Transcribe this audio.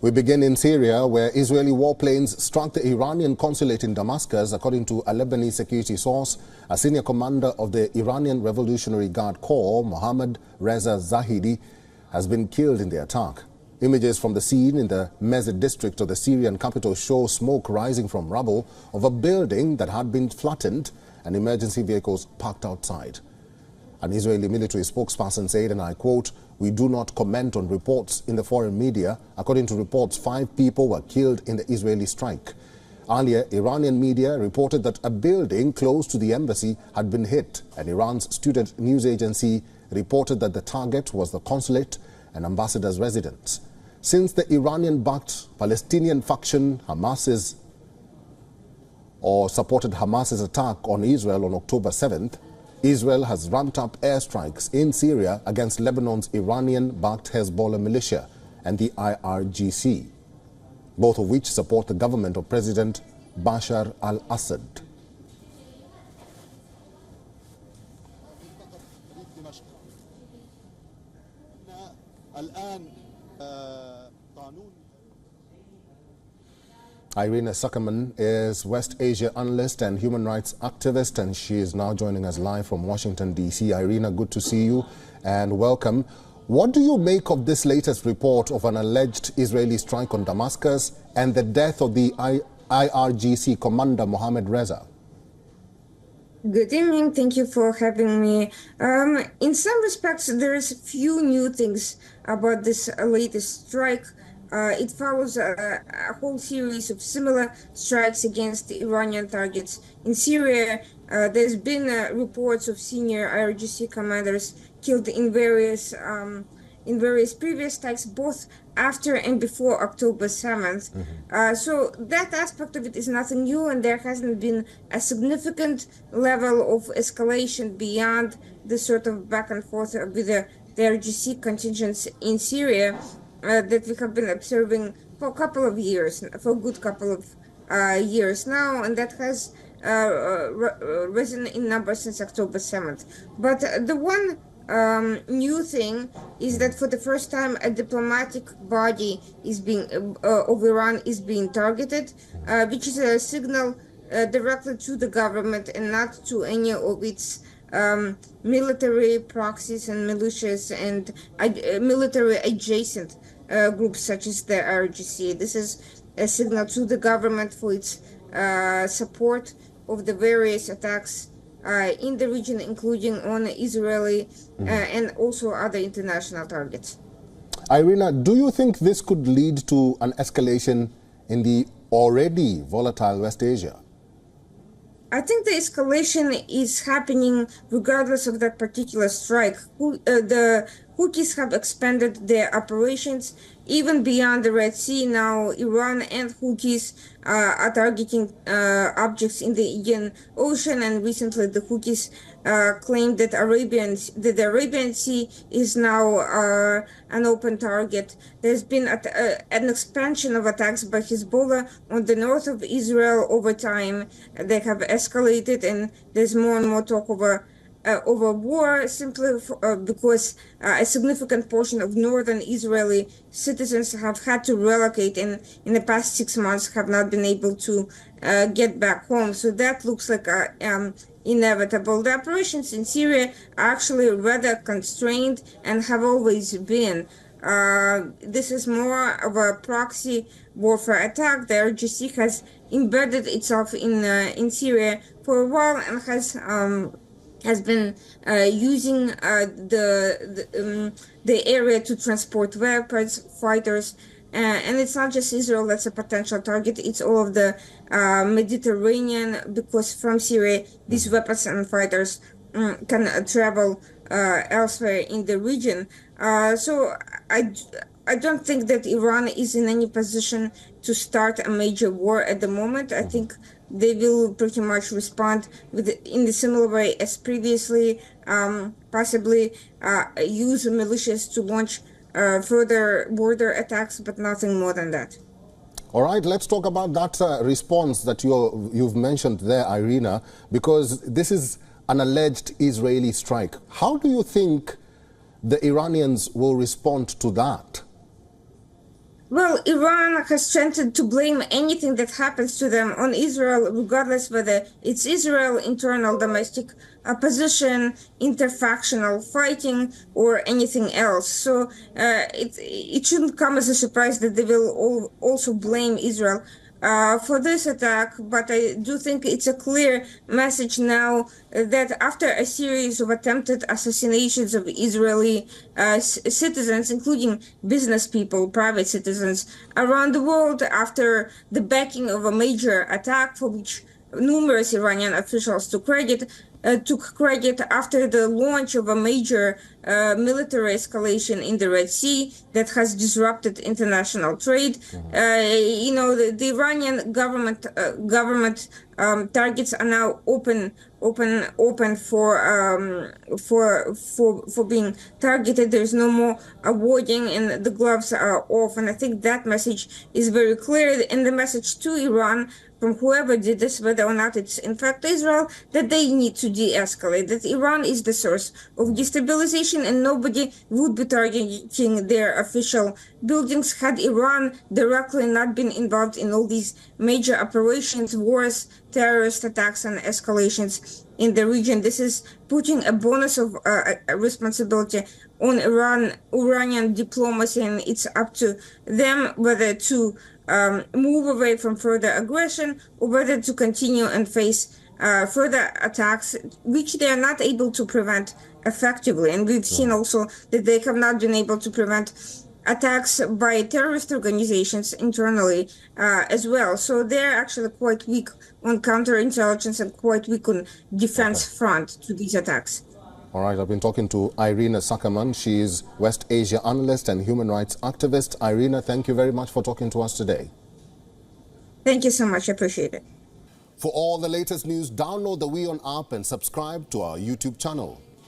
We begin in Syria, where Israeli warplanes struck the Iranian consulate in Damascus. According to a Lebanese security source, a senior commander of the Iranian Revolutionary Guard Corps, Mohammad Reza Zahidi, has been killed in the attack. Images from the scene in the Mesed district of the Syrian capital show smoke rising from rubble of a building that had been flattened and emergency vehicles parked outside. An Israeli military spokesperson said, and I quote, "We do not comment on reports in the foreign media." According to reports, 5 people were killed in the Israeli strike. Earlier, Iranian media reported that a building close to the embassy had been hit, and Iran's student news agency reported that the target was the consulate and ambassador's residence. Since the Iranian-backed Palestinian faction supported Hamas's attack on Israel on October 7th, Israel has ramped up airstrikes in Syria against Lebanon's Iranian-backed Hezbollah militia and the IRGC, both of which support the government of President Bashar al-Assad. Irina Suckerman is West Asia analyst and human rights activist, and she is now joining us live from Washington, D.C. Irina, good to see you and welcome. What do you make of this latest report of an alleged Israeli strike on Damascus and the death of the IRGC commander Mohammad Reza? Good evening. Thank you for having me. In some respects, there is few new things about this latest strike. It follows a whole series of similar strikes against Iranian targets. In Syria, there's been reports of senior IRGC commanders killed in various previous strikes, both after and before October 7th. So that aspect of it is nothing new, and there hasn't been a significant level of escalation beyond the sort of back and forth with the IRGC contingents in Syria that we have been observing for a couple of years, for a good couple of years now, and that has risen in numbers since October 7th. But the one new thing is that for the first time a diplomatic body is of Iran is being targeted, which is a signal directly to the government and not to any of its military proxies and militias and military adjacent groups such as the IRGC. This is a signal to the government for its support of the various attacks in the region, including on Israeli and also other international targets. Irina, do you think this could lead to an escalation in the already volatile West Asia? I think the escalation is happening regardless of that particular strike. The Houthis have expanded their operations even beyond the Red Sea. Now Iran and Houthis are targeting objects in the Indian Ocean, and recently the Houthis claimed that the Arabian Sea is now an open target. There's been an expansion of attacks by Hezbollah on the north of Israel over time. They have escalated, and there's more and more talk over war, simply because a significant portion of northern Israeli citizens have had to relocate, and in the past 6 months have not been able to get back home. So that looks like inevitable. The operations in Syria are actually rather constrained and have always been. This is more of a proxy warfare attack. The IRGC has embedded itself in Syria for a while and has been using the area to transport weapons, fighters, and it's not just Israel that's a potential target, it's all of the Mediterranean, because from Syria these weapons and fighters can travel elsewhere in the region. So I don't think that Iran is in any position to start a major war at the moment. I think they will pretty much respond in the similar way as previously, possibly use militias to launch further border attacks, but nothing more than that. All right, let's talk about that response that you've mentioned there, Irina, because this is an alleged Israeli strike. How do you think the Iranians will respond to that? Well, Iran has tended to blame anything that happens to them on Israel, regardless whether it's Israel, internal domestic opposition, interfactional fighting, or anything else. So it shouldn't come as a surprise that they will also blame Israel for this attack. But I do think it's a clear message now that after a series of attempted assassinations of Israeli citizens, including business people, private citizens around the world, after the backing of a major attack for which numerous Iranian officials took credit after the launch of a major military escalation in the Red Sea that has disrupted international trade. The Iranian government targets are now open for being targeted. There's no more avoiding, and the gloves are off. And I think that message is very clear. And the message to Iran from whoever did this, whether or not it's in fact Israel, that they need to de-escalate, that Iran is the source of destabilization and nobody would be targeting their official buildings had Iran directly not been involved in all these major operations, wars, terrorist attacks, and escalations in the region. This is putting a bonus of responsibility on Iranian diplomacy, and it's up to them whether to move away from further aggression or whether to continue and face further attacks, which they are not able to prevent effectively. And we've seen also that they have not been able to prevent attacks by terrorist organizations internally as well. So they're actually quite weak on counterintelligence and quite weak on defense front to these attacks. All right, I've been talking to Irina Sackerman. She's West Asia analyst and human rights activist. Irina, thank you very much for talking to us today. Thank you so much. I appreciate it. For all the latest news, download the WION app and subscribe to our YouTube channel.